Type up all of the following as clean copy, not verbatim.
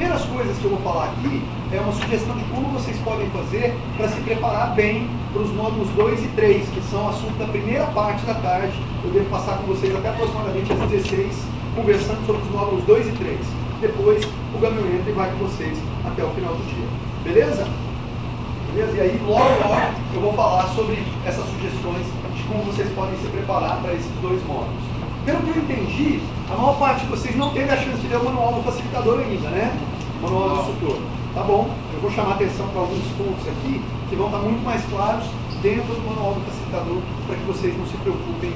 primeiras coisas que eu vou falar aqui é uma sugestão de como vocês podem fazer para se preparar bem para os módulos 2 e 3, que são assunto da primeira parte da tarde. Eu devo passar com vocês até aproximadamente às 16, conversando sobre os módulos 2 e 3. Depois o Gabriel entra e vai com vocês até o final do dia. Beleza? Beleza? E aí, logo eu vou falar sobre essas sugestões de como vocês podem se preparar para esses dois módulos. Pelo que eu entendi, a maior parte de vocês não teve a chance de ler o manual do facilitador ainda, né? O manual do instrutor. Tá bom, eu vou chamar atenção para alguns pontos aqui que vão estar muito mais claros dentro do manual do facilitador para que vocês não se preocupem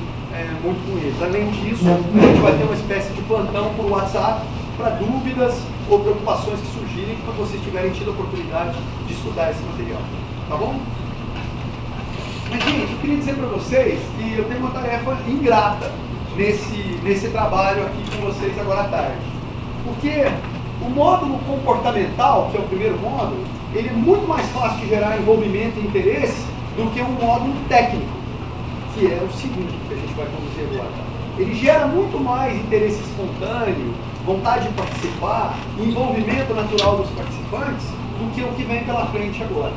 muito com eles. Além disso, a gente vai ter uma espécie de plantão por WhatsApp para dúvidas ou preocupações que surgirem quando vocês tiverem tido a oportunidade de estudar esse material. Tá bom? Mas, gente, eu queria dizer para vocês que eu tenho uma tarefa ingrata nesse trabalho aqui com vocês agora à tarde. Porque o módulo comportamental, que é o primeiro módulo, ele é muito mais fácil de gerar envolvimento e interesse do que um módulo técnico, que é o segundo que a gente vai conduzir agora. Ele gera muito mais interesse espontâneo, vontade de participar, envolvimento natural dos participantes, do que o que vem pela frente agora.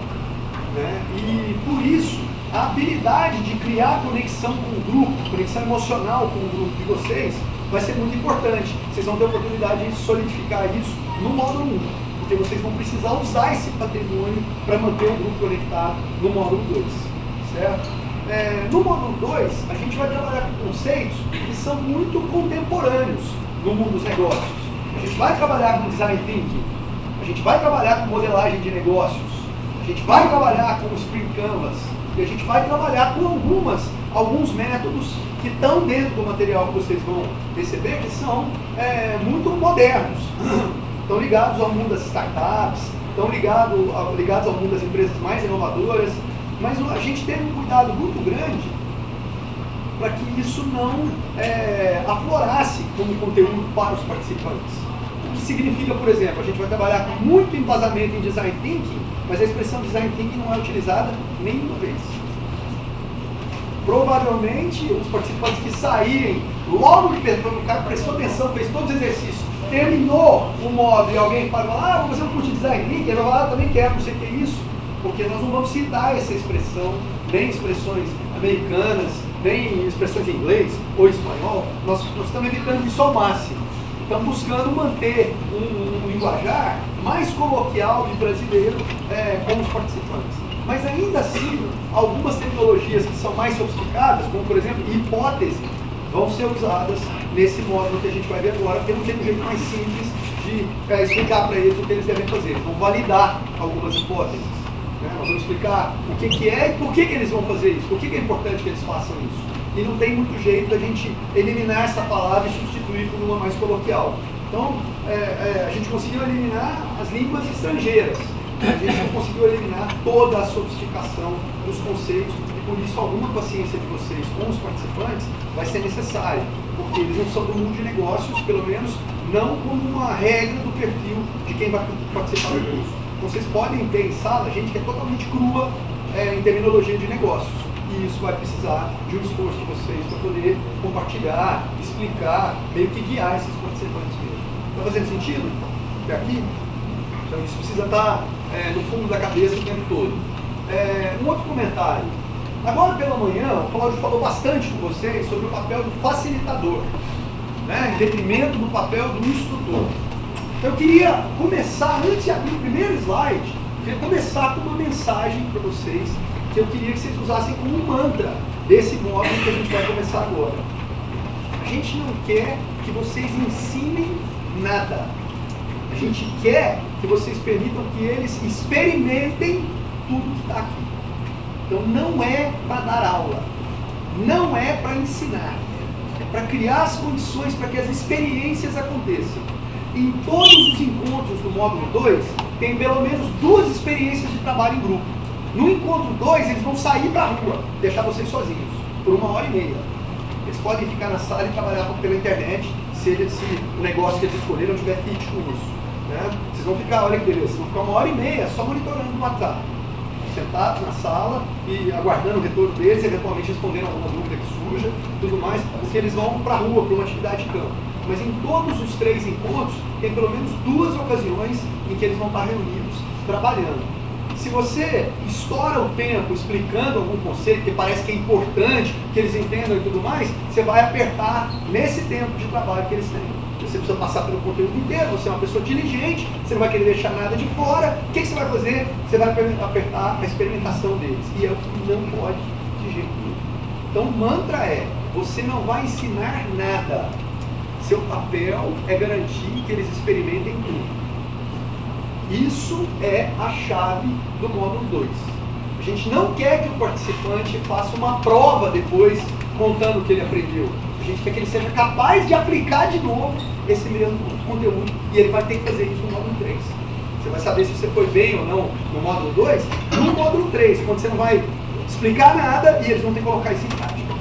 Né? E por isso, a habilidade de criar conexão com o grupo, conexão emocional com o grupo de vocês, vai ser muito importante. Vocês vão ter a oportunidade de solidificar isso no módulo 1, porque vocês vão precisar usar esse patrimônio para manter o grupo conectado no módulo 2, certo? No módulo 2, a gente vai trabalhar com conceitos que são muito contemporâneos no mundo dos negócios. A gente vai trabalhar com design thinking, a gente vai trabalhar com modelagem de negócios, a gente vai trabalhar com Spring Canvas, e a gente vai trabalhar com alguns métodos que estão dentro do material que vocês vão receber, que são muito modernos. Estão ligados ao mundo das startups, estão ligados ao mundo das empresas mais inovadoras, mas a gente teve um cuidado muito grande para que isso não aflorasse como conteúdo para os participantes. O que significa, por exemplo, a gente vai trabalhar com muito embasamento em Design Thinking, mas a expressão Design Thinking não é utilizada nenhuma vez. Provavelmente, os participantes que saírem, logo de o cara prestou atenção, fez todos os exercícios, terminou o módulo e alguém fala, vou fazer um curso de Design Thinking, ele vai falar, também quero, não sei o que é isso, porque nós não vamos citar essa expressão, nem expressões americanas, nem expressões em inglês ou espanhol, nós estamos evitando isso ao máximo. Estamos buscando manter um linguajar mais coloquial de brasileiro com os participantes. Mas ainda assim, algumas tecnologias que são mais sofisticadas, como por exemplo hipótese, vão ser usadas nesse módulo que a gente vai ver agora, porque não tem um jeito mais simples de explicar para eles o que eles devem fazer. Eles vão validar algumas hipóteses. Né? Nós vamos explicar o que é e por que eles vão fazer isso, por que é importante que eles façam isso. E não tem muito jeito da gente eliminar essa palavra e substituir por uma mais coloquial. Então, a gente conseguiu eliminar as línguas estrangeiras. A gente não conseguiu eliminar toda a sofisticação dos conceitos e por isso alguma paciência de vocês com os participantes vai ser necessária, porque eles não são do mundo de negócios, pelo menos não como uma regra do perfil de quem vai participar do curso. Vocês podem ter em sala gente que é totalmente crua em terminologia de negócios. E isso vai precisar de um esforço de vocês para poder compartilhar, explicar, meio que guiar esses participantes mesmo. Está fazendo sentido? Até aqui? Então isso precisa estar no fundo da cabeça o tempo todo. Um outro comentário. Agora pela manhã, o Cláudio falou bastante com vocês sobre o papel do facilitador, né, em detrimento do papel do instrutor. Então eu queria começar, antes de abrir o primeiro slide, eu queria começar com uma mensagem para vocês, que eu queria que vocês usassem como um mantra desse módulo que a gente vai começar agora. A gente não quer que vocês ensinem nada. A gente quer que vocês permitam que eles experimentem tudo que está aqui. Então não é para dar aula, não é para ensinar, é para criar as condições para que as experiências aconteçam. Em todos os encontros do módulo 2, tem pelo menos 2 experiências de trabalho em grupo. No encontro 2, eles vão sair para a rua, deixar vocês sozinhos, por 1h30. Eles podem ficar na sala e trabalhar pela internet, seja se o negócio que eles escolheram tiver fit com isso. Né? Vocês vão ficar, olha que beleza, vocês vão ficar 1h30 só monitorando no WhatsApp, sentados na sala e aguardando o retorno deles, eventualmente respondendo alguma dúvida que surja, tudo mais, porque eles vão para a rua, para uma atividade de campo. mas em todos os 3 encontros tem pelo menos 2 ocasiões em que eles vão estar reunidos trabalhando. Se você estoura o tempo explicando algum conceito que parece que é importante, que eles entendam e tudo mais, você vai apertar nesse tempo de trabalho que eles têm. Você precisa passar pelo conteúdo inteiro, você é uma pessoa diligente, você não vai querer deixar nada de fora. O que você vai fazer? Você vai apertar a experimentação deles. E é o que não pode de jeito nenhum. Então o mantra é, você não vai ensinar nada. Seu papel é garantir que eles experimentem tudo. Isso é a chave do módulo 2. A gente não quer que o participante faça uma prova depois, contando o que ele aprendeu. A gente quer que ele seja capaz de aplicar de novo esse mesmo conteúdo, e ele vai ter que fazer isso no módulo 3. Você vai saber se você foi bem ou não no módulo 2, no módulo 3, quando você não vai explicar nada e eles vão ter que colocar isso em prática.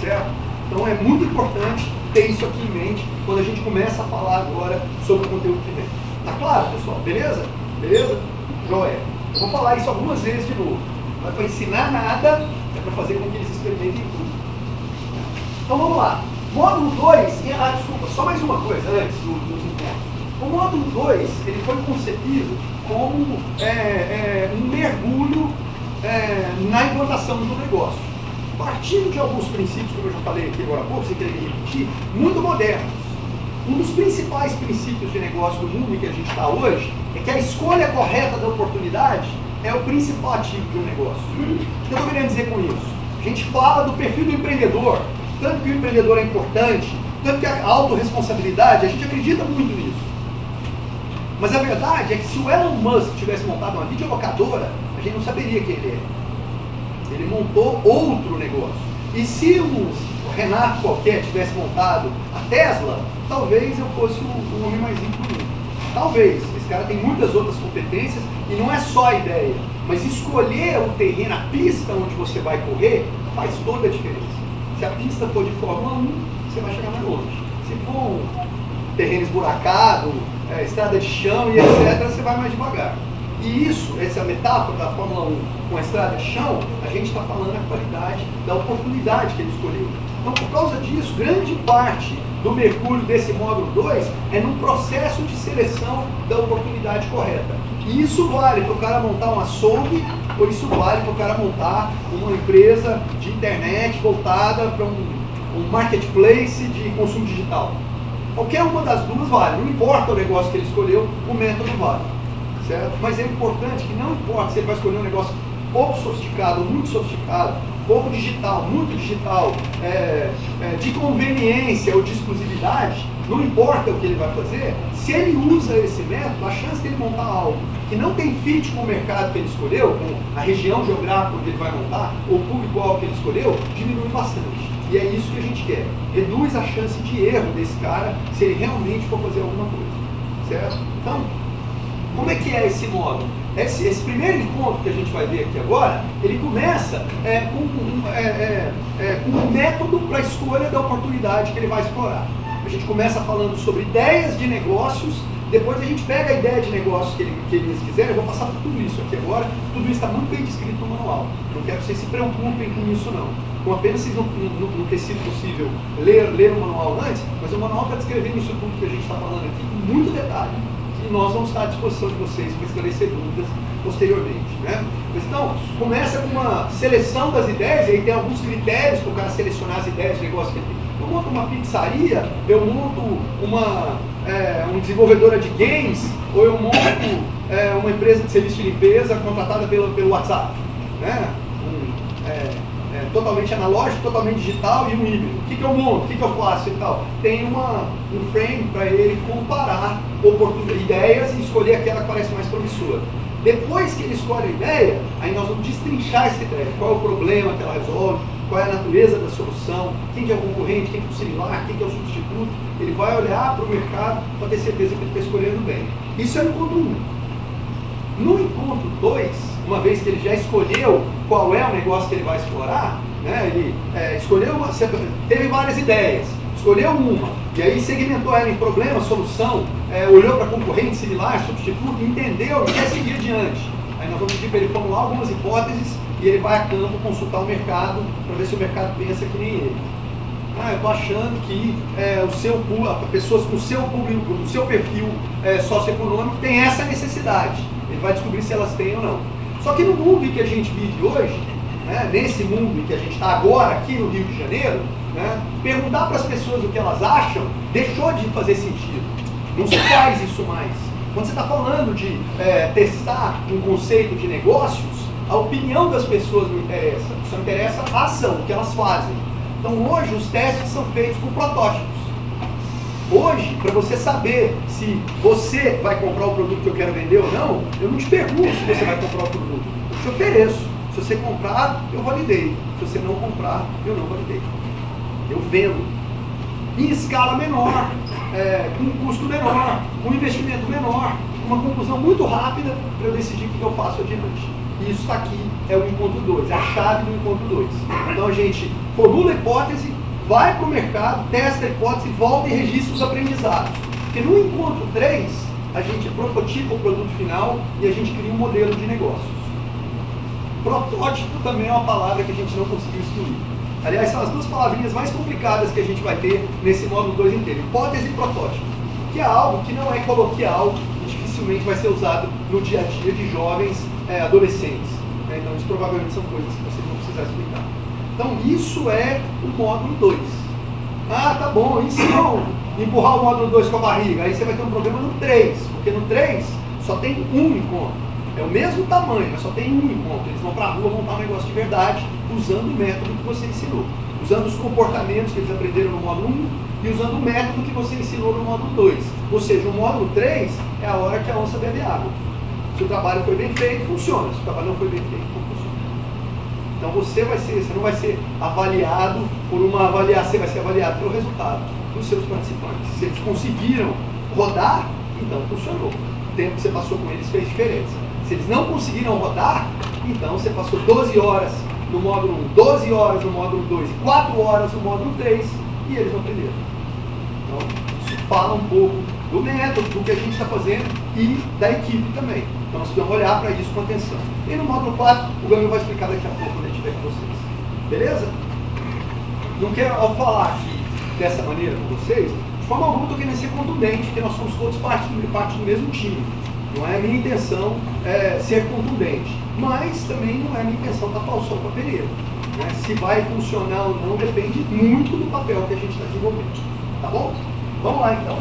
Certo? Então é muito importante ter isso aqui em mente quando a gente começa a falar agora sobre o conteúdo que vem. Tá claro, pessoal? Beleza? Beleza? Joia. Eu vou falar isso algumas vezes de novo. Não é para ensinar nada, é para fazer com que eles experimentem tudo. Então vamos lá. Módulo 2, desculpa, só mais uma coisa antes dos encontros. O módulo 2, ele foi concebido como um mergulho na implantação do negócio. Partindo de alguns princípios, como eu já falei aqui agora há pouco, sem querer me repetir, muito modernos. Um dos principais princípios de negócio do mundo em que a gente está hoje é que a escolha correta da oportunidade é o principal ativo de um negócio. O que eu estou querendo dizer com isso? A gente fala do perfil do empreendedor, tanto que o empreendedor é importante, tanto que a autorresponsabilidade, a gente acredita muito nisso. Mas a verdade é que se o Elon Musk tivesse montado uma videolocadora, a gente não saberia quem ele é. Ele montou outro negócio. E se o Renato qualquer tivesse montado a Tesla, talvez eu fosse o homem mais rico do mundo. Talvez. Esse cara tem muitas outras competências e não é só a ideia. Mas escolher o terreno, a pista onde você vai correr, faz toda a diferença. Se a pista for de Fórmula 1, você vai chegar mais longe. Se for um terreno esburacado, estrada de chão e etc., você vai mais devagar. E isso, essa metáfora da Fórmula 1 com a estrada de chão, a gente está falando da qualidade, da oportunidade que ele escolheu. Então, por causa disso, grande parte do mergulho desse módulo 2 é no processo de seleção da oportunidade correta. E isso vale para o cara montar um açougue, ou isso vale para o cara montar uma empresa de internet voltada para um marketplace de consumo digital. Qualquer uma das duas vale, não importa o negócio que ele escolheu, o método vale. Certo? Mas é importante que não importa se ele vai escolher um negócio pouco sofisticado ou muito sofisticado, pouco digital, muito digital, de conveniência ou de exclusividade, não importa o que ele vai fazer, se ele usa esse método, a chance de ele montar algo que não tem fit com o mercado que ele escolheu, com a região geográfica onde ele vai montar, ou o público-alvo que ele escolheu, diminui bastante. E é isso que a gente quer. Reduz a chance de erro desse cara se ele realmente for fazer alguma coisa. Certo? Então, como é que é esse módulo? Esse primeiro encontro que a gente vai ver aqui agora, ele começa com um método para a escolha da oportunidade que ele vai explorar. A gente começa falando sobre ideias de negócios, depois a gente pega a ideia de negócio que eles quiserem, eu vou passar por tudo isso aqui agora, tudo isso está muito bem descrito no manual. Não quero que vocês se preocupem com isso não. Com apenas vocês não ter sido possível ler o manual antes, mas o manual está descrevendo isso tudo que a gente está falando aqui com muito detalhe. E nós vamos estar à disposição de vocês para esclarecer dúvidas posteriormente. Né? Então, começa com uma seleção das ideias, e aí tem alguns critérios para o cara selecionar as ideias de negócio que ele tem. Eu monto uma pizzaria, eu monto uma desenvolvedora de games, ou eu monto uma empresa de serviço de limpeza contratada pelo WhatsApp. Né? Totalmente analógico, totalmente digital e um híbrido. O que eu monto? O que eu faço e tal? Tem um frame para ele comparar ideias e escolher aquela que parece mais promissora. Depois que ele escolhe a ideia, aí nós vamos destrinchar essa ideia. Qual é o problema que ela resolve, qual é a natureza da solução, quem que é o concorrente, quem que é o similar, quem que é o substituto. Ele vai olhar para o mercado para ter certeza que ele está escolhendo bem. Isso é o encontro 1. No encontro 2, uma vez que ele já escolheu qual é o negócio que ele vai explorar, né, ele teve várias ideias, escolheu uma, e aí segmentou ela em problema, solução, olhou para concorrente similar, substituto, entendeu e quer seguir adiante. Aí nós vamos pedir para ele formular algumas hipóteses e ele vai a campo consultar o mercado para ver se o mercado pensa que nem ele. Eu estou achando que pessoas com o seu público, o seu perfil socioeconômico tem essa necessidade. Ele vai descobrir se elas têm ou não. Só que no mundo em que a gente vive hoje, nesse mundo em que a gente está agora, aqui no Rio de Janeiro, perguntar para as pessoas o que elas acham deixou de fazer sentido. Não se faz isso mais. Quando você está falando de testar um conceito de negócios, a opinião das pessoas não interessa. Só interessa a ação, o que elas fazem. Então hoje os testes são feitos com protótipos. Hoje, para você saber se você vai comprar o produto que eu quero vender ou não, eu não te pergunto se você vai comprar o produto. Eu te ofereço. Se você comprar, eu validei. Se você não comprar, eu não validei. Eu vendo. Em escala menor, com um custo menor, com um investimento menor, uma conclusão muito rápida para eu decidir o que eu faço adiante. E isso está aqui, é o encontro 2, é a chave do encontro 2. Então a gente formula a hipótese, vai para o mercado, testa a hipótese, volta e registra os aprendizados. Porque no encontro 3, a gente prototipa o produto final e a gente cria um modelo de negócios. Protótipo também é uma palavra que a gente não conseguiu excluir. Aliás, são as duas palavrinhas mais complicadas que a gente vai ter nesse módulo 2 inteiro. Hipótese e protótipo. Que é algo que não é coloquial e dificilmente vai ser usado no dia a dia de jovens adolescentes. Então, isso provavelmente são coisas que vocês vão precisar explicar. Então, isso é o módulo 2. Tá bom, e se eu empurrar o módulo 2 com a barriga? Aí você vai ter um problema no 3, porque no 3 só tem um encontro. É o mesmo tamanho, mas só tem um encontro. Eles vão para a rua montar um negócio de verdade, usando o método que você ensinou. Usando os comportamentos que eles aprenderam no módulo 1 e usando o método que você ensinou no módulo 2. Ou seja, o módulo 3 é a hora que a onça bebe água. Se o trabalho foi bem feito, funciona. Se o trabalho não foi bem feito, não funciona. Então você não vai ser avaliado por uma avaliação, você vai ser avaliado pelo resultado dos seus participantes. Se eles conseguiram rodar, então funcionou. O tempo que você passou com eles fez diferença. Se eles não conseguiram rodar, então você passou 12 horas no módulo 1, 12 horas no módulo 2 e 4 horas no módulo 3 e eles não aprenderam. Então, isso fala um pouco do método, do que a gente está fazendo e da equipe também. Então, nós precisamos olhar para isso com atenção. E no módulo 4, o Gabriel vai explicar daqui a pouco quando ele estiver com vocês. Beleza? Não quero falar aqui dessa maneira com vocês, de forma alguma estou querendo ser contundente, porque nós somos todos parte do mesmo time. Não é a minha intenção ser contundente, mas também não é a minha intenção tapar o sol com a peneira. Se vai funcionar ou não depende muito do papel que a gente está desenvolvendo. Tá bom? Vamos lá então.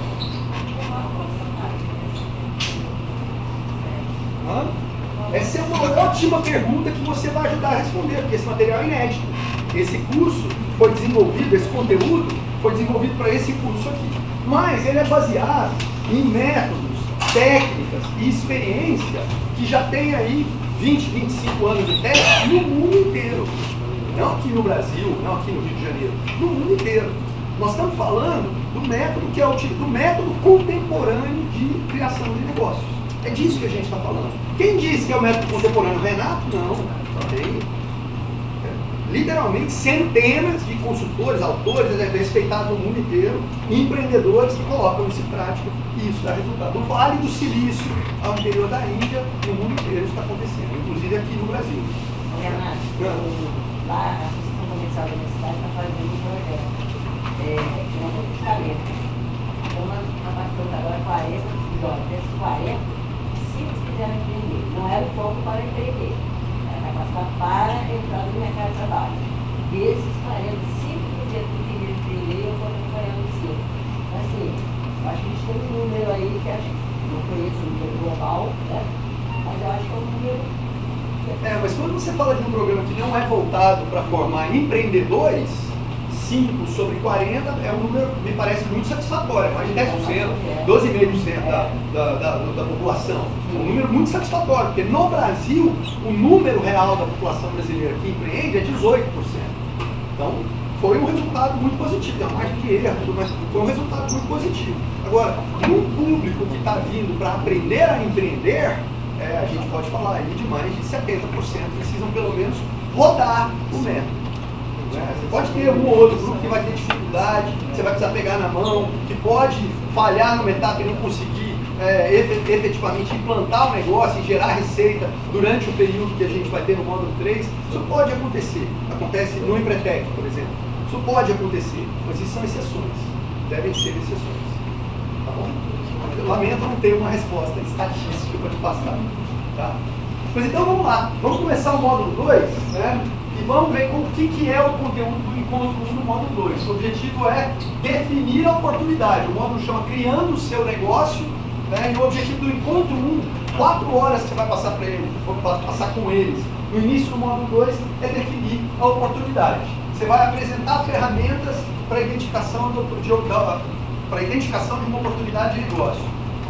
Essa é uma ótima pergunta que você vai ajudar a responder, porque esse material é inédito. Esse curso foi desenvolvido, esse conteúdo foi desenvolvido para esse curso aqui. Mas ele é baseado em métodos, técnicas e experiência que já tem aí 20, 25 anos de teste no mundo inteiro. Não aqui no Brasil, não aqui no Rio de Janeiro, no mundo inteiro. Nós estamos falando do método que é do método contemporâneo de criação de negócios. É disso que a gente está falando. Quem disse que é o método contemporâneo? Renato? Não. Tem literalmente centenas de consultores, autores, respeitados no mundo inteiro, empreendedores que colocam isso em prática e isso dá resultado. No Vale do Silício, ao interior da Índia, no mundo inteiro isso está acontecendo, inclusive aqui no Brasil. Renato, lá a Associação Comercial da minha cidade está fazendo um projeto de uma talento. Então nós capacitamos agora 40 jovens, desses 40, 5 quiseram empreender. Não era o foco para empreender. Para entrar no mercado de trabalho. Desses 45% que queriam empreender, eu estou acompanhando o seu. Então, assim, eu acho que a gente tem um número aí que acho que não conheço o número global, né? Mas eu acho que é um número. Mas quando você fala de um programa que não é voltado para formar empreendedores, 5 sobre 40 é um número, me parece muito satisfatório, mais de 10%, 12,5% da população. Um número muito satisfatório, porque no Brasil, o número real da população brasileira que empreende é 18%. Então, foi um resultado muito positivo, tem uma margem de erro, mas foi um resultado muito positivo. Agora, no público que está vindo para aprender a empreender, a gente pode falar aí de mais de 70% precisam pelo menos rodar o método. Você pode ter um ou outro grupo que vai ter dificuldade, você vai precisar pegar na mão, que pode falhar numa etapa e não conseguir efetivamente implantar o negócio e gerar receita durante o período que a gente vai ter no módulo 3. Isso pode acontecer. Acontece no Empretec, por exemplo. Isso pode acontecer, mas isso são exceções. Devem ser exceções. Tá bom? Eu lamento não ter uma resposta estatística para te passar. Tá? Mas então vamos lá. Vamos começar o módulo 2, né? E vamos ver o que é o conteúdo do encontro 1 no módulo 2. O objetivo é definir a oportunidade. O módulo chama Criando o Seu Negócio, né? E o objetivo do encontro 1, 4 horas que você vai passar para eles, ou passar com eles, no início do módulo 2, é definir a oportunidade. Você vai apresentar ferramentas para identificação de uma oportunidade de negócio.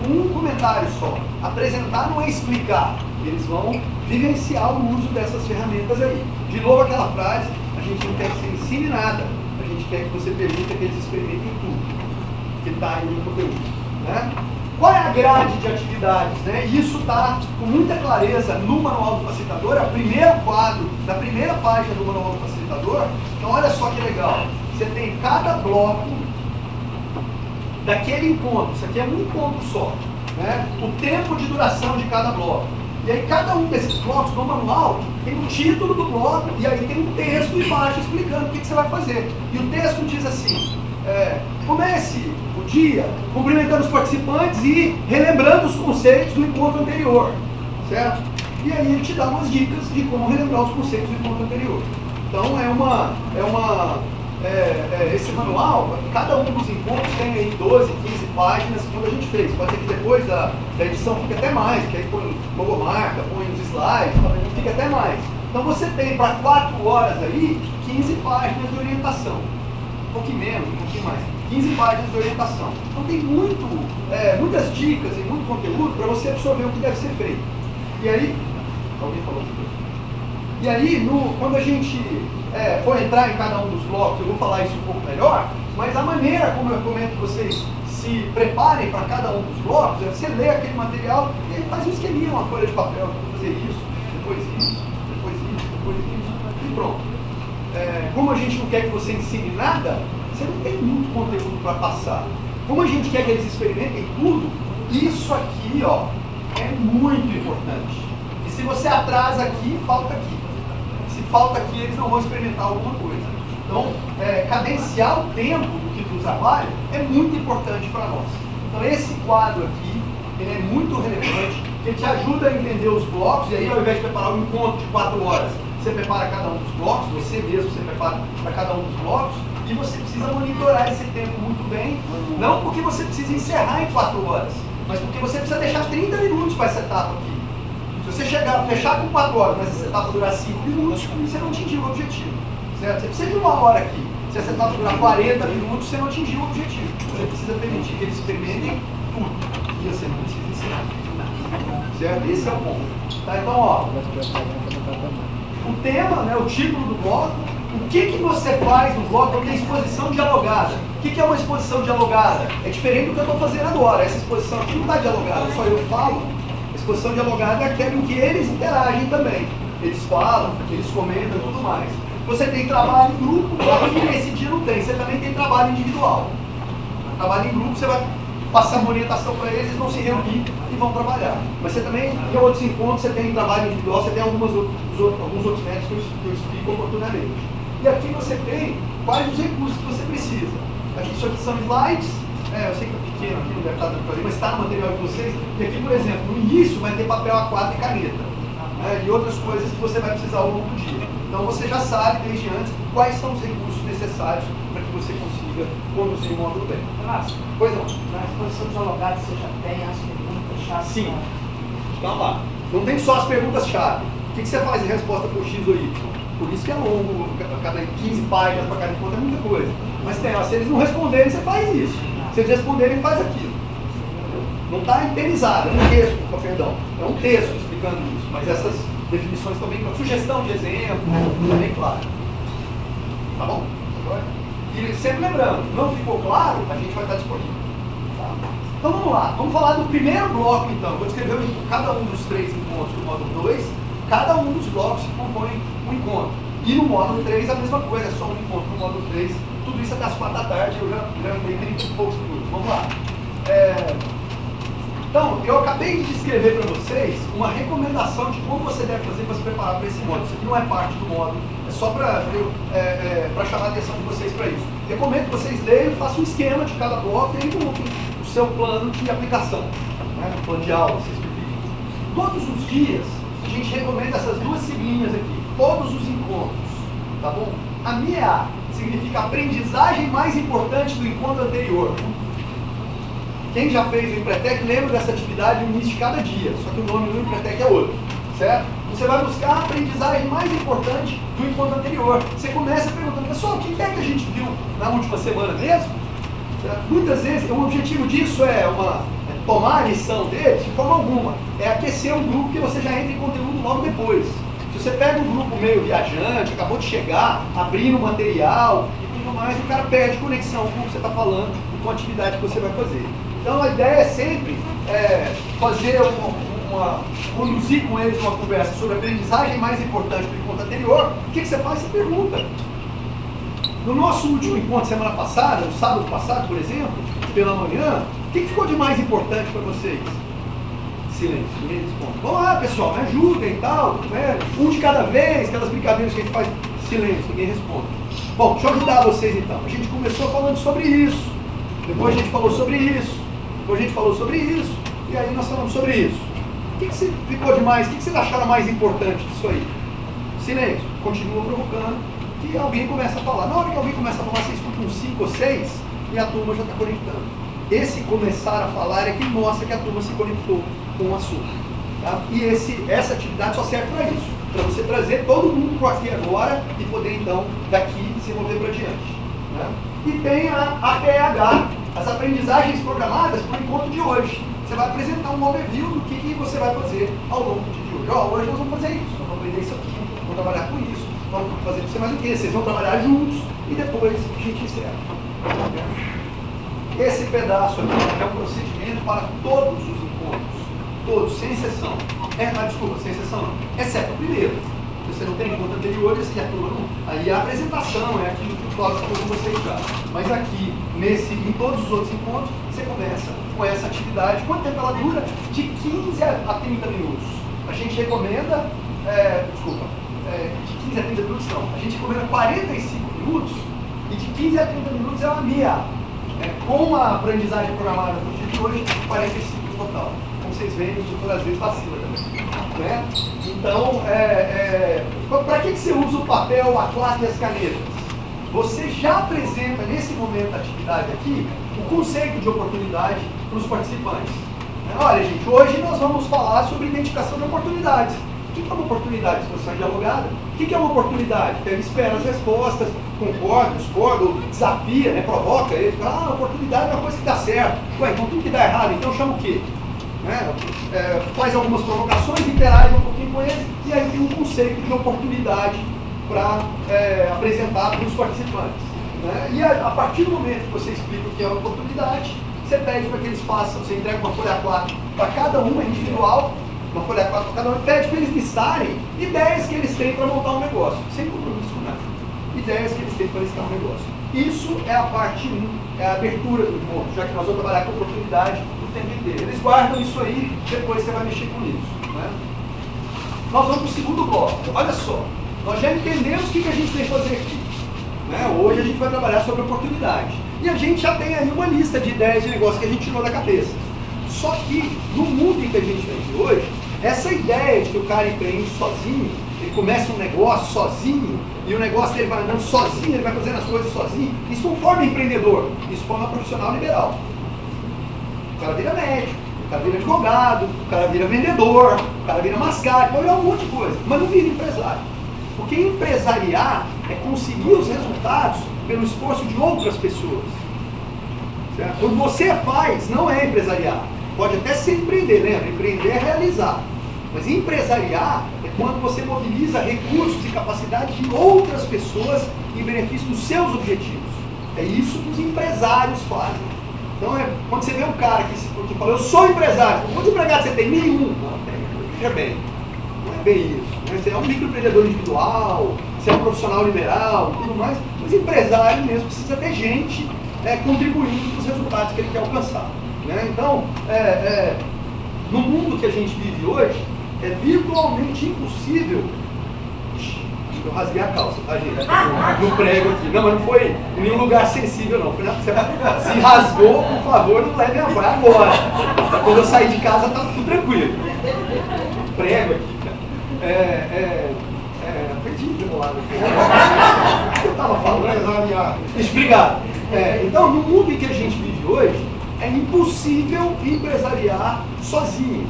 Com um comentário só. Apresentar não é explicar. Eles vão vivenciar o uso dessas ferramentas aí. De novo aquela frase, a gente não quer que você ensine nada, a gente quer que você permita que eles experimentem tudo que está aí no conteúdo. Né? Qual é a grade de atividades? Né? Isso está com muita clareza no Manual do Facilitador, é o primeiro quadro da primeira página do Manual do Facilitador. Então olha só que legal, você tem cada bloco daquele encontro, isso aqui é um encontro só, né? O tempo de duração de cada bloco. E aí cada um desses blocos no manual tem o título do bloco e aí tem um texto embaixo explicando o que você vai fazer. E o texto diz assim, comece o dia cumprimentando os participantes e relembrando os conceitos do encontro anterior, certo? E aí ele te dá umas dicas de como relembrar os conceitos do encontro anterior. Então esse manual, cada um dos encontros tem aí 12, 15 páginas, quando a gente fez. Pode ser que depois da edição fique até mais, que aí põe logomarca, põe os slides, fica até mais. Então você tem para 4 horas aí, 15 páginas de orientação. Um pouquinho menos, um pouquinho mais. 15 páginas de orientação. Então tem muitas dicas e muito conteúdo para você absorver o que deve ser feito. E aí, alguém falou assim? E aí, quando a gente for entrar em cada um dos blocos, eu vou falar isso um pouco melhor, mas a maneira como eu recomendo que vocês se preparem para cada um dos blocos é você ler aquele material e aí faz um esqueminha, uma folha de papel, vou fazer isso, depois isso, depois isso, depois isso, e pronto. Como a gente não quer que você ensine nada, você não tem muito conteúdo para passar. Como a gente quer que eles experimentem tudo, isso aqui, ó, é muito importante. E se você atrasa aqui, falta aqui. Se falta aqui, eles não vão experimentar alguma coisa. Então, cadenciar o tempo do trabalho é muito importante para nós. Então, esse quadro aqui, ele é muito relevante, ele te ajuda a entender os blocos, e aí, ao invés de preparar um encontro de 4 horas, você prepara cada um dos blocos, você mesmo você prepara para cada um dos blocos, e você precisa monitorar esse tempo muito bem, não porque você precisa encerrar em 4 horas, mas porque você precisa deixar 30 minutos para essa etapa aqui. Se você fechar com 4 horas, mas essa etapa durar 5 minutos, você não atingiu o objetivo. Certo? Você precisa de 1 hora aqui. Se essa etapa durar 40 minutos, você não atingiu o objetivo. Você precisa permitir que eles experimentem tudo. E você não precisa ensinar nada. Certo? Esse é o ponto. Tá? Então, ó, o tema, né, o título do bloco, o que você faz no bloco é exposição dialogada. O que é uma exposição dialogada? É diferente do que eu estou fazendo agora. Essa exposição aqui não está dialogada, só eu falo. A exposição dialogada é aquela em que eles interagem também. Eles falam, eles comentam e tudo mais. Você tem trabalho em grupo, aqui nesse dia não tem. Você também tem trabalho individual. Trabalho em grupo, você vai passar uma orientação para eles, eles vão se reunir e vão trabalhar. Mas você também, em outros encontros, você tem trabalho individual, você tem alguns outros métodos que eu explico oportunamente. E aqui você tem quais os recursos que você precisa. Isso aqui são slides. Eu sei que é pequeno aqui, não deve estar dando para ler, mas está no material de vocês. E aqui, por exemplo, no início vai ter papel A4 e caneta. E outras coisas que você vai precisar ao longo do dia. Então você já sabe desde antes quais são os recursos necessários para que você consiga conduzir o módulo bem. Márcio, Pois não? na exposição dialogada você já tem as perguntas-chave? Sim. Então lá. Não tem só as perguntas-chave. O que você faz em resposta para o X ou Y? Por isso que é longo, cada 15 páginas para cada encontro é muita coisa. Mas tem, se eles não responderem, você faz isso. Se eles responderem, faz aquilo. Não está internizado, é um texto, perdão. É um texto explicando isso. Mas essas definições estão bem claras. Sugestão de exemplo, está bem claro. Tá bom? E sempre lembrando, não ficou claro, a gente vai estar disponível. Tá? Então vamos lá, vamos falar do primeiro bloco então. Vou descrever cada um dos 3 encontros do módulo 2, cada um dos blocos que compõem um encontro. E no módulo 3 a mesma coisa, é só um encontro no módulo 3. Tudo isso até as 4 da tarde, eu já andei 30 e poucos minutos. Vamos lá. Então, eu acabei de descrever para vocês uma recomendação de como você deve fazer para se preparar para esse módulo. Isso aqui não é parte do módulo, é só para chamar a atenção de vocês para isso. Recomendo que vocês leiam e façam um esquema de cada bloco e montem o seu plano de aplicação, né? Plano de aula, vocês preferem. Todos os dias, a gente recomenda essas duas siglinhas aqui, todos os encontros, tá bom? A MEA significa aprendizagem mais importante do encontro anterior. Quem já fez o Empretec lembra dessa atividade no início de cada dia, só que o nome do Empretec é outro, certo? Você vai buscar a aprendizagem mais importante do encontro anterior. Você começa perguntando, pessoal, o que é que a gente viu na última semana mesmo? Certo? Muitas vezes, o objetivo disso é tomar a lição deles, de forma alguma, é aquecer um grupo que você já entra em conteúdo logo depois. Se você pega um grupo meio viajante, acabou de chegar, abrindo material e tudo mais, o cara perde conexão com o que você está falando e com a atividade que você vai fazer. Então a ideia é sempre fazer conduzir com eles uma conversa sobre a aprendizagem mais importante do encontro anterior. O que você faz? Você pergunta. No nosso último encontro semana passada, no sábado passado, por exemplo, pela manhã, o que ficou de mais importante para vocês? Silêncio, ninguém responde. Vamos lá, pessoal, me ajudem e tal, né? Um de cada vez, aquelas brincadeiras que a gente faz. Silêncio, ninguém responde. Bom, deixa eu ajudar vocês então. A gente começou falando sobre isso, depois a gente falou sobre isso, depois a gente falou sobre isso, e aí nós falamos sobre isso. O que ficou demais? O que vocês acharam mais importante disso aí? Silêncio, continua provocando, que alguém começa a falar. Na hora que alguém começa a falar, você escuta uns 5 ou 6 e a turma já está conectando. Esse começar a falar é que mostra que a turma se conectou com o assunto. Tá? E essa atividade só serve para isso, para você trazer todo mundo para aqui agora e poder então daqui se mover para diante. Né? E tem a APH, as aprendizagens programadas para o encontro de hoje. Você vai apresentar um overview do que você vai fazer ao longo do dia de hoje. Hoje nós vamos fazer isso, nós vamos aprender isso aqui, vamos trabalhar com isso, vamos fazer para você mais o que? Vocês vão trabalhar juntos e depois a gente encerra. Esse pedaço aqui é um procedimento para todos os encontros, todos, sem exceção. Desculpa, sem exceção não, exceto o primeiro. Você não tem encontro anterior, esse a turma não. Aí a apresentação é aquilo que o Cláudio falou com vocês já. Mas aqui, em todos os outros encontros, você começa com essa atividade. Quanto tempo ela dura? De 15 a 30 minutos. A gente recomenda, de 15 a 30 minutos não. A gente recomenda 45 minutos e de 15 a 30 minutos é uma MEA. Com a aprendizagem programada no dia de hoje, 45 no total. Como vocês veem, o instrutor às vezes vacila também. Né? Então, para que você usa o papel, a claque e as canetas? Você já apresenta nesse momento da atividade aqui o conceito de oportunidade para os participantes. Olha, gente, hoje nós vamos falar sobre identificação de oportunidades. O que é uma oportunidade? Exposição dialogada. O que é uma oportunidade? Ele espera as respostas, concorda, discorda, desafia, né, provoca ele. Fala, oportunidade é uma coisa que dá certo. Ué, então tudo que dá errado, então chama o quê? Faz algumas provocações, interage um pouquinho com eles, e aí tem um conceito de oportunidade para apresentar para os participantes. Né? E a partir do momento que você explica o que é uma oportunidade, você pede para que eles façam, você entrega uma folha A4 para cada um, é individual, uma folha A4 para cada um, e pede para eles listarem ideias que eles têm para montar um negócio, sem compromisso com nada. Ideias que eles têm para listar um negócio. Isso é a parte 1, é a abertura do encontro, já que nós vamos trabalhar com oportunidade o tempo inteiro. Eles guardam isso aí, depois você vai mexer com isso. Né? Nós vamos para o segundo bloco. Olha só, nós já entendemos o que a gente tem que fazer aqui. Né? Hoje a gente vai trabalhar sobre oportunidade. E a gente já tem aí uma lista de ideias de negócio que a gente tirou da cabeça. Só que, no mundo em que a gente vive hoje, essa ideia de que o cara empreende sozinho, ele começa um negócio sozinho, e o negócio dele vai andando sozinho, ele vai fazendo as coisas sozinho, isso não forma empreendedor, isso forma profissional liberal. O cara vira médico, o cara vira advogado, o cara vira vendedor, o cara vira mascate, pode virar um monte de coisa, mas não vira empresário. Porque empresariar é conseguir os resultados pelo esforço de outras pessoas. Certo? Quando você faz, não é empresariar. Pode até ser empreender, lembra? Empreender é realizar. Mas empresariar é quando você mobiliza recursos e capacidades de outras pessoas em benefício dos seus objetivos. É isso que os empresários fazem. Então, quando você vê um cara que fala, eu sou empresário, quantos empregados você tem? Nenhum. Não, veja bem. Não é bem isso. Né? Você é um microempreendedor individual, você é um profissional liberal, tudo mais. Mas empresário mesmo precisa ter gente contribuindo para os resultados que ele quer alcançar. Né? Então, no mundo que a gente vive hoje, é virtualmente impossível Eu rasguei a calça, tá, gente? No prego aqui. Não, mas não foi em nenhum lugar sensível, não. Foi se rasgou, por favor, não leve a vai agora. Quando eu sair de casa, tá tudo tranquilo. Prego aqui, cara. Perdi o meu lado aqui. Eu tava falando. Obrigado. Então, no mundo em que a gente vive hoje, é impossível empresariar sozinho.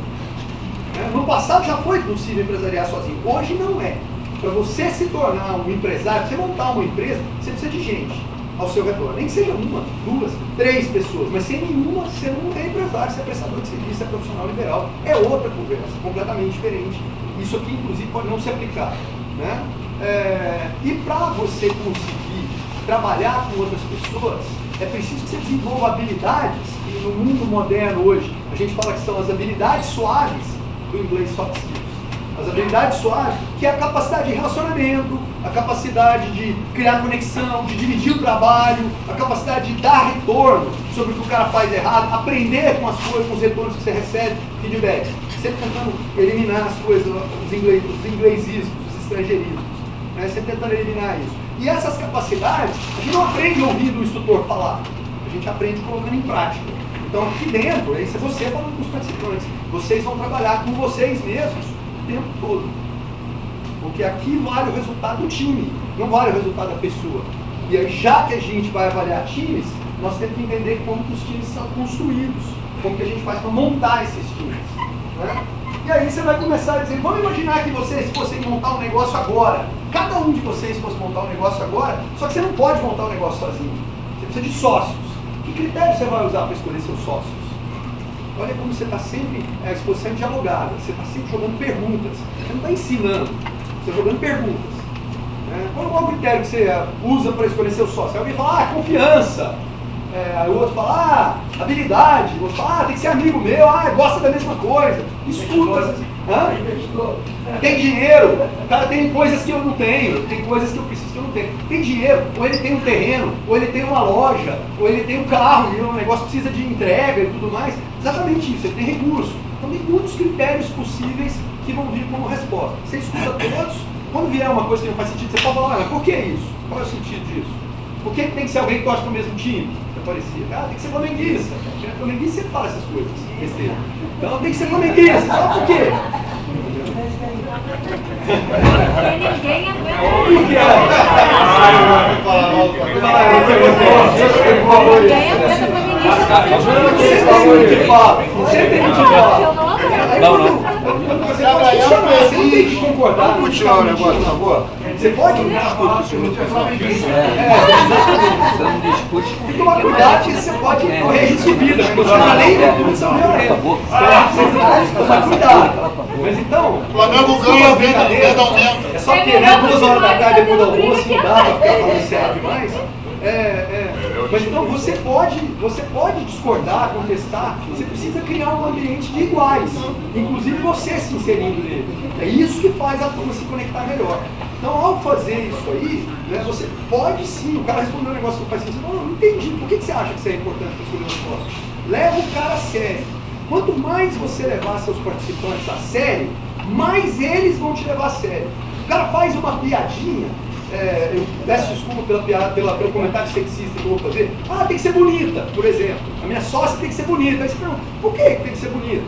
No passado já foi possível empresariar sozinho, hoje não é. Para você se tornar um empresário, você montar uma empresa, você precisa de gente ao seu redor. Nem que seja uma, duas, três pessoas, mas sem nenhuma, você não é empresário, você é prestador de serviço, é profissional liberal. É outra conversa, completamente diferente. Isso aqui, inclusive, pode não se aplicar. Né? E para você conseguir trabalhar com outras pessoas, é preciso que você desenvolva habilidades, e no mundo moderno hoje, a gente fala que são as habilidades suaves do inglês soft skills. As habilidades suaves, que é a capacidade de relacionamento, a capacidade de criar conexão, de dividir o trabalho, a capacidade de dar retorno sobre o que o cara faz errado, aprender com as coisas, com os retornos que você recebe, feedback. Sempre tentando eliminar as coisas, os inglesismos, os estrangeirismos. Né? Sempre tentando eliminar isso. E essas capacidades, a gente não aprende ouvindo o instrutor falar, a gente aprende colocando em prática. Então aqui dentro, isso é você falando com os participantes, vocês vão trabalhar com vocês mesmos o tempo todo. Porque aqui vale o resultado do time, não vale o resultado da pessoa. E aí, já que a gente vai avaliar times, nós temos que entender como que os times são construídos, como que a gente faz para montar esses times. Né? E aí você vai começar a dizer, vamos imaginar que vocês fossem montar um negócio agora, cada um de vocês fosse montar um negócio agora, só que você não pode montar um negócio sozinho, você precisa de sócios. Que critério você vai usar para escolher seus sócios? Olha como você está sempre, a exposição é dialogada, você está sempre jogando perguntas, você não está ensinando, você está jogando perguntas. Né? Qual é o critério que você usa para escolher seu sócio? Aí alguém fala, confiança. Aí o outro fala, habilidade. O outro fala, tem que ser amigo meu, gosta da mesma coisa. Escuta. Tem dinheiro. O cara tem coisas que eu não tenho, tem coisas que eu preciso que eu não tenho. Tem dinheiro, ou ele tem um terreno, ou ele tem uma loja, ou ele tem um carro e o negócio precisa de entrega e tudo mais. Exatamente isso, ele tem recurso. Então tem muitos critérios possíveis que vão vir como resposta. Você escuta todos, quando vier uma coisa que não faz sentido, você pode falar, mas por que isso? Qual é o sentido disso? Por que tem que ser alguém que torce para o mesmo time? Parecia. Tem que ser flamenguista. Flamenguista sempre fala essas coisas, besteira. Então tem que ser flamenguista. Sabe por quê? Porque ninguém aguenta. Por que Ninguém aguenta flamenguista. Você tem muito que falar. Você tem muito que falar. Eu não aguento. Você não tem que concordar. Vamos continuar o negócio, por favor? Você pode tem que tomar cuidado que você pode correr risco de vida, porque você não além de tudo são violentos. Tomar cuidado. Mas então, Flamengo ganha, venda aumenta. é só porque 2 horas da tarde depois do almoço não dá para ficar falando sério demais. Mas então você pode discordar, contestar, você precisa criar um ambiente de iguais, inclusive você se inserindo nele. É isso que faz a turma se conectar melhor. Então, ao fazer isso aí, né, você pode sim, o cara respondeu um negócio que faz sentido, não entendi, por que você acha que isso é importante para escolher um negócio? Leva o cara a sério. Quanto mais você levar seus participantes a sério, mais eles vão te levar a sério. O cara faz uma piadinha, eu peço desculpa pelo comentário sexista que eu vou fazer. Tem que ser bonita, por exemplo. A minha sócia tem que ser bonita. Aí você pergunta, por que tem que ser bonita?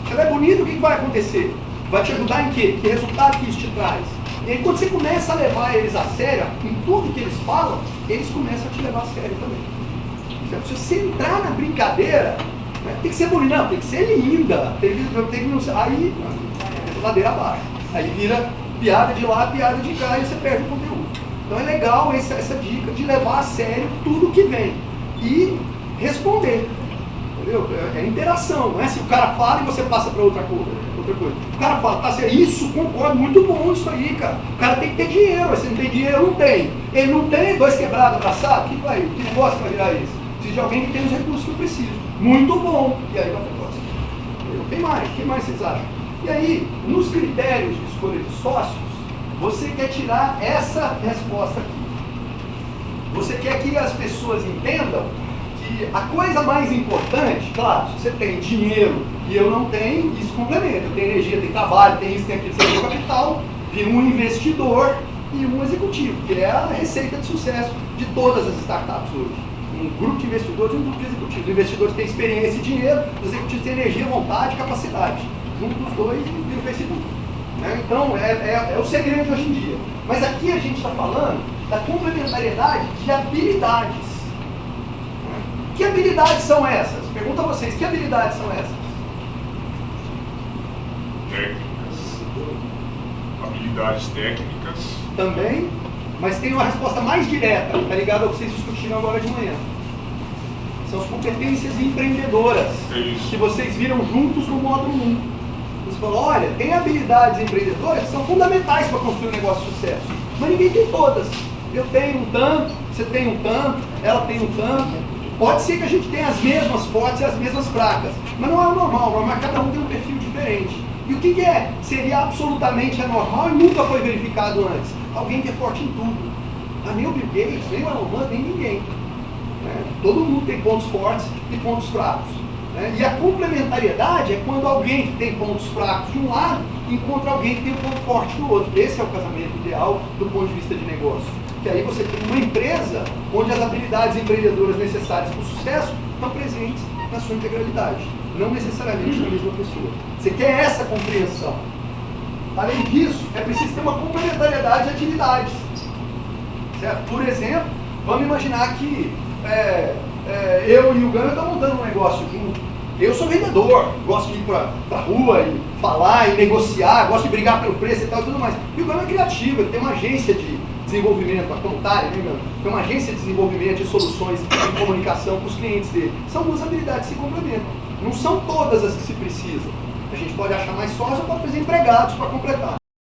Se ela é bonita, o que vai acontecer? Vai te ajudar em quê? Que resultado que isso te traz? E aí quando você começa a levar eles a sério, em tudo que eles falam, eles começam a te levar a sério também. Se você entrar na brincadeira, né, tem que ser bonita, não, tem que ser linda, tem que não ser. Aí, ladeira abaixo. Aí vira piada de lá, piada de cá, e você perde o conteúdo. Então é legal essa dica de levar a sério tudo que vem e responder. Entendeu? É interação, não é se o cara fala e você passa para outra coisa. O cara fala, tá certo, isso, concordo, muito bom isso aí, cara. O cara tem que ter dinheiro, se não tem dinheiro, não tem. Ele não tem 2 quebrados abraçados, que negócio vai virar esse? Preciso de alguém que tem os recursos que eu preciso. Muito bom. E aí vai para o próximo. Tem mais, o que mais vocês acham? E aí, nos critérios de escolha de sócios, você quer tirar essa resposta aqui. Você quer que as pessoas entendam que a coisa mais importante, claro, se você tem dinheiro e eu não tenho, isso complementa. Eu tenho energia, tem trabalho, tem isso, tem aquilo, você tem capital, vira um investidor e um executivo, que é a receita de sucesso de todas as startups hoje. Um grupo de investidores e um grupo de executivos. Os investidores têm experiência e dinheiro, os executivos têm energia, vontade e capacidade. Junto os dois e vira o Facebook. Né? Então, é o segredo hoje em dia. Mas aqui a gente está falando da complementariedade de habilidades. Que habilidades são essas? Pergunto a vocês, que habilidades são essas? Técnicas. Habilidades técnicas. Também, mas tem uma resposta mais direta, está ligada ao que vocês discutiram agora de manhã. São as competências empreendedoras, É isso. que vocês viram juntos no módulo 1. Você falou, olha, tem habilidades empreendedoras que são fundamentais para construir um negócio de sucesso, mas ninguém tem todas. Eu tenho um tanto, você tem um tanto, ela tem um tanto. Pode ser que a gente tenha as mesmas fortes e as mesmas fracas, mas não é o normal, mas cada um tem um perfil diferente. E o que seria absolutamente anormal e nunca foi verificado antes? Alguém que é forte em tudo. Nem o Bill Gates, nem o Elon Musk, nem ninguém. Todo mundo tem pontos fortes e pontos fracos. E a complementariedade é quando alguém que tem pontos fracos de um lado encontra alguém que tem um ponto forte do outro. Esse é o casamento ideal do ponto de vista de negócio. Que aí você tem uma empresa onde as habilidades empreendedoras necessárias para o sucesso estão presentes na sua integralidade, não necessariamente na mesma pessoa. Você quer essa compreensão. Além disso, é preciso ter uma complementariedade de atividades. Certo? Por exemplo, vamos imaginar que eu e o Gama estamos montando um negócio junto. Eu sou vendedor, gosto de ir para a rua e falar e negociar, gosto de brigar pelo preço e tal e tudo mais. E o Gama é criativo, ele tem uma agência de desenvolvimento, a Contare, né, Gama? Tem uma agência de desenvolvimento de soluções de comunicação para os clientes dele. São duas habilidades que se complementam. Não são todas as que se precisam. A gente pode achar mais sócio ou pode fazer empregados para completar.